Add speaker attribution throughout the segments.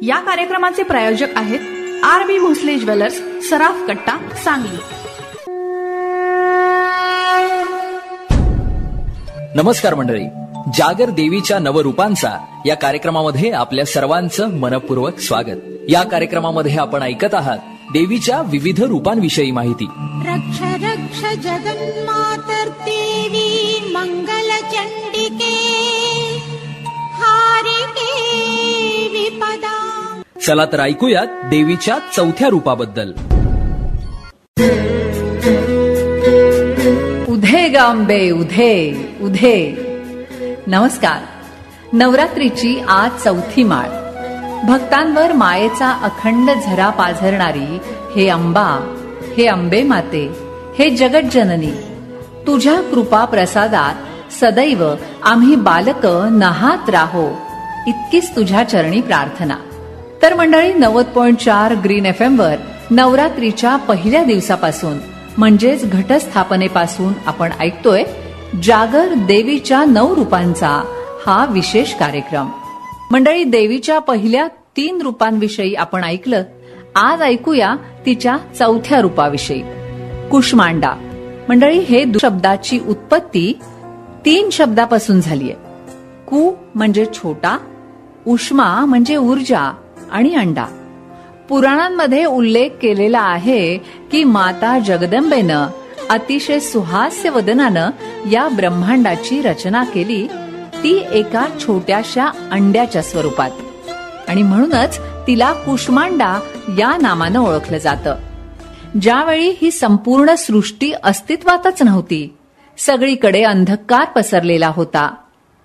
Speaker 1: या कार्यक्रमाचे प्रायोजक आहेत RB भोसले ज्वेलर्स, सराफ कट्टा, सांगली.
Speaker 2: नमस्कार मंडळी, जागर देवीच्या नवरूपांचा या कार्यक्रमामध्ये आपल्या सर्वांचं मनपूर्वक स्वागत. या कार्यक्रमामध्ये आपण ऐकत आहात देवीच्या विविध रूपांविषयी माहिती.
Speaker 3: रक्ष रक्ष जगन्मातर देवी मंगल चंडिके हारिके विपदा.
Speaker 2: चला तर ऐकूयात देवीच्या चौथ्या रूपाबद्दल.
Speaker 4: उधे गांबे उधे उधे. नमस्कार. नवरात्रीची आज चौथी माळ. भक्तांवर मायेचा अखंड झरा पाझरणारी हे अंबा, हे अंबे माते, हे जगज्जननी, तुझ्या कृपा प्रसादात सदैव आम्ही बालक नहात राहो, इतकीच तुझ्या चरणी प्रार्थना. तर मंडळी, 90.4 ग्रीन FM वर नवरात्रीच्या पहिल्या दिवसापासून म्हणजेच घटस्थापनेपासून आपण ऐकतोय जागर देवीच्या 9 रूपांचा हा विशेष कार्यक्रम. मंडळी, देवीच्या पहिल्या 3 रूपांविषयी आपण ऐकलं. आज ऐकूया तिच्या चौथ्या रूपाविषयी, कुष्मांडा. मंडळी, हे शब्दाची उत्पत्ती 3 शब्दापासून झालीय. कु म्हणजे छोटा, उष्मा म्हणजे ऊर्जा आणि अंडा. पुराणांमध्ये उल्लेख केलेला आहे की माता जगदंबेनं अतिशय सुहास्य वदनानं या ब्रह्मांडाची रचना केली, ती एका छोट्याशा अंड्याच्या स्वरूपात, आणि म्हणूनच तिला कुष्मांडा या नामानं ओळखलं जातं. ज्यावेळी ही संपूर्ण सृष्टी अस्तित्वातच नव्हती, सगळीकडे अंधकार पसरलेला होता,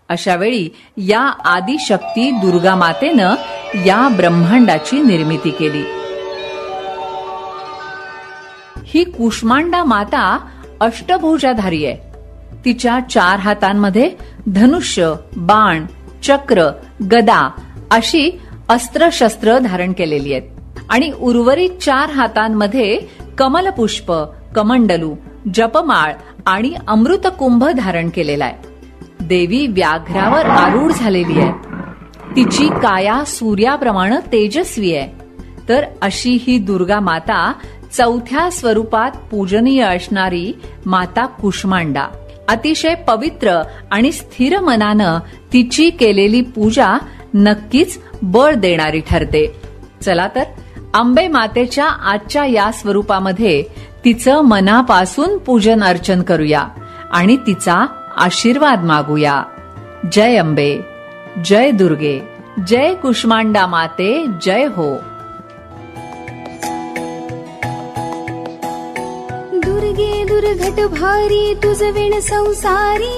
Speaker 4: अशा वेळी या आदिशक्ती दुर्गा मातेनं या ब्रह्मांडाची निर्मिती केली. ही कुष्मांडा माता अष्टभुजाधारी आहे. तिच्या 4 हातांमध्ये धनुष्य, बाण, चक्र, गदा अशी अस्त्रशस्त्र धारण केलेली आहेत आणि उर्वरित 4 हातांमध्ये कमलपुष्प, कमंडलू, जपमाळ आणि अमृतकुंभ धारण केलेला आहे. देवी व्याघ्रावर आरूढ झालेली आहे. तिची काया सूर्याप्रमाणे तेजस्वी आहे. तर अशी ही दुर्गा माता चौथ्या स्वरूपात पूजनीय असणारी माता कुष्मांडा. अतिशय पवित्र आणि स्थिर मनानं तिची केलेली पूजा नक्कीच बळ देणारी ठरते. चला तर अंबे मातेच्या आजच्या या स्वरूपामध्ये तिचं मनापासून पूजन अर्चन करूया आणि तिचा आशीर्वाद मागूया. जय अंबे, जय दुर्गे, जय कुष्मांडा माते, जय हो.
Speaker 3: दुर्गे दुर्घट भारी तुझ विण संसारी,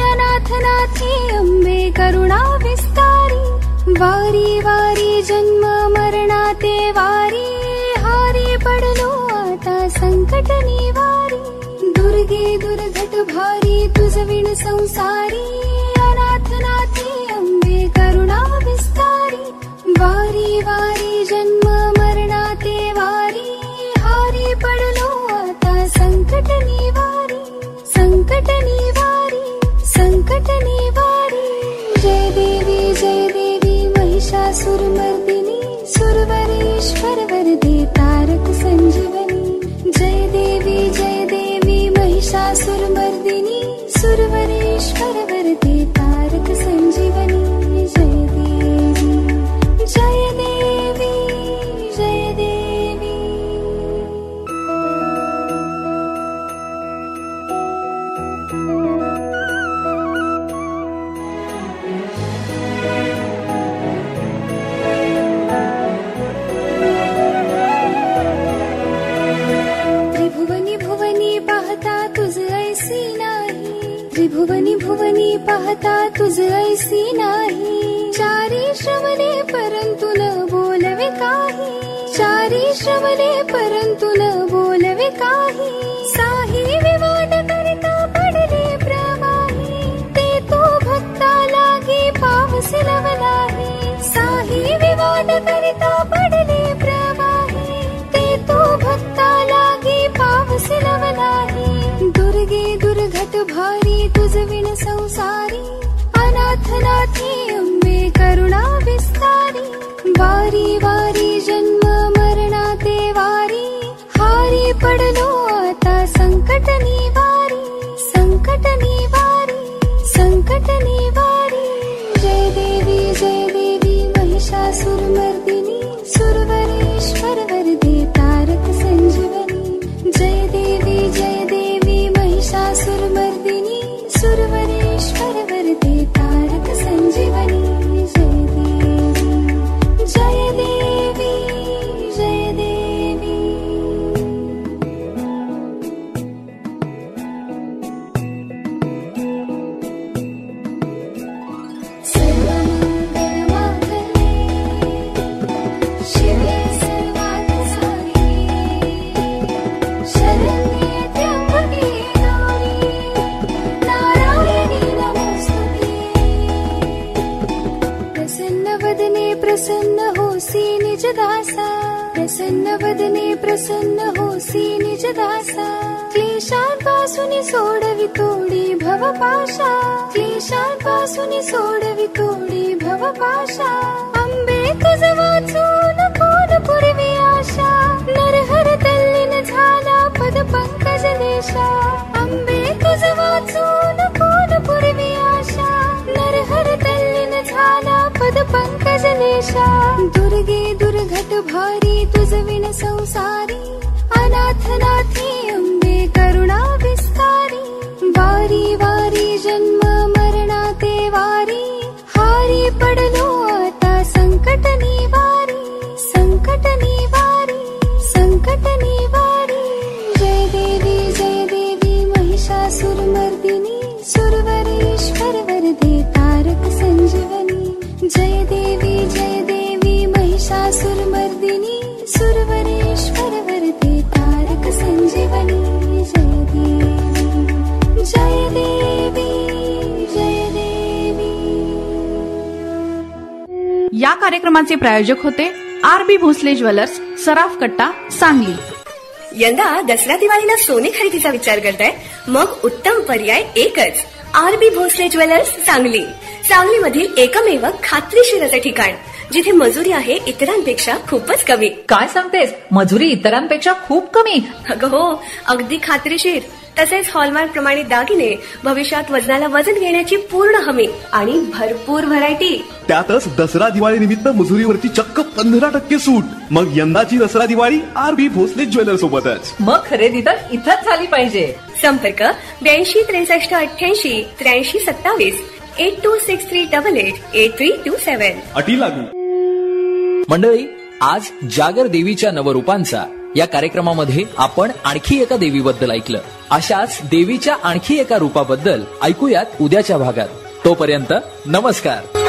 Speaker 3: अनाथनाथे अंबे करुणा विस्तारी. वारी वारी जन्म मरणाते वारी, हारी पडलो आता संकट निवारी. दुर्गे दुर्घट भारी तुझ विण संसारी, अनाथनाथे अंबे करुणा विस्तारी. वारी वारी जन्म मरणाते वारी, हारी पडलो आता संकट निवारी. संकट निवारी, संकट निवारी. जय देवी महिषासुरमर्दिनी, सुरवरेश्वर वरदे तारक संजीवनी. जय देवी महिषासुरमर्दिनी, सुरवरेश्वर वरदे तारक संजीवनी. जय देवी, जय देवी, जय देवी. त्रिभुवनी भुवनी पाहता तुझ ऐसी नाही, त्रिभुवनी भुवनी पाहता तुझ ऐसी नाही. चारी श्रवणे परंतु न बोलवे काही, चारी श्रवणे परंतु न बोलवे काही. साही विवाद करिता पडले प्रवाही, ते तो भक्ता लागी पावस लवलाही. साही विवाद करिता पडले प्रवाही, ते तो भक्ता लागी पावस लवलाही. दुर्गे दुर्घट भारी तुझ विण संसारी, अनाथनाथे अंबे करुणा विस्तारी. वारी पडलो आता संकट निवारी, संकट निवारी, संकट निवारी. जय देवी महिषासुरमर्दिनी, सुरवरेश्वर वरदे तारक संजीवनी. जय देवी महिषासुरमर्दिनी, सुरवरेश्वर वरदे तारक संजीवनी. जय देवी, जय देवी. शिवे सर्वार्थ साधिके, शरण्ये त्र्यंबके गौरी, नारायणी नमोस्तुते. प्रसन्न वदने प्रसन्न होसी निज दासा, प्रसन्न वदने प्रसन्न होसी निज दासा. क्लेशांपासून सोडवी तोडी भवपाशा, क्लेशांपासून सोडवी तोडी भवपाशा. अंबे तुझ वाचून कोण पुरवी आशा, नरहर तल्लीन झाला पद पंकज देशा. अंबे तुझ वाचून कोण पुरवी आशा, नरहर तल्लीन झाला पद पंकज देशा. दुर्गे दुर्घट भारी तुझ विण संसारी, अनाथ नाथी अंबे करुणा विस्तारी. वारी वारी जन्म मरणाते वारी, हारी पडलो आता संकट निवारी, संकट निवारी, संकट निवारी. जय देवी महिषासुरमर्दिनी, सुरवरेश्वर वरदे तारक संजीवनी. जय देवी महिषासुरमर्दिनी, सुरवरेश्वर वरदे तारक संजीवनी. जय देवी, जय देवी.
Speaker 1: या कार्यक्रमाचे प्रायोजक होते आरबी भोसले ज्वेलर्स, सराफ कट्टा, सांगली.
Speaker 5: यंदा दसरा दिवाळीला सोने खरेदीचा विचार करताय? मग उत्तम पर्याय एकच, आरबी भोसले ज्वेलर्स, सांगली. सांगलीमधील एकमेव खात्रीशीर असं ठिकाण जिथे मजुरी आहे इतरांपेक्षा खूपच कमी.
Speaker 4: काय सांगतेस, मजुरी इतरांपेक्षा खूप कमी?
Speaker 5: अगं हो, अगदी खात्रीशीर. तसेच हॉलमार्क प्रमाणित दागिने, भविष्यात वजनाला वजन घेण्याची पूर्ण हमी आणि भरपूर व्हरायटी.
Speaker 6: त्यातच दसरा दिवाळी निमित्त मजुरीवरती चक्क 15% सूट. मग यंदाची दसरा दिवाळी आरबी भोसले ज्वेलर्स सोबतच.
Speaker 4: मग खरेदी तर इथंच झाली पाहिजे.
Speaker 5: संपर्क 82 63 88 83 27, 8263888327.
Speaker 6: अटी लागू.
Speaker 2: मंडळी, आज जागर देवीच्या नवरूपांचा या कार्यक्रमामध्ये आपण आणखी एका देवीबद्दल ऐकलं. अशाच देवीच्या आणखी एका रूपाबद्दल ऐकूयात उद्याच्या भागात. तोपर्यंत नमस्कार.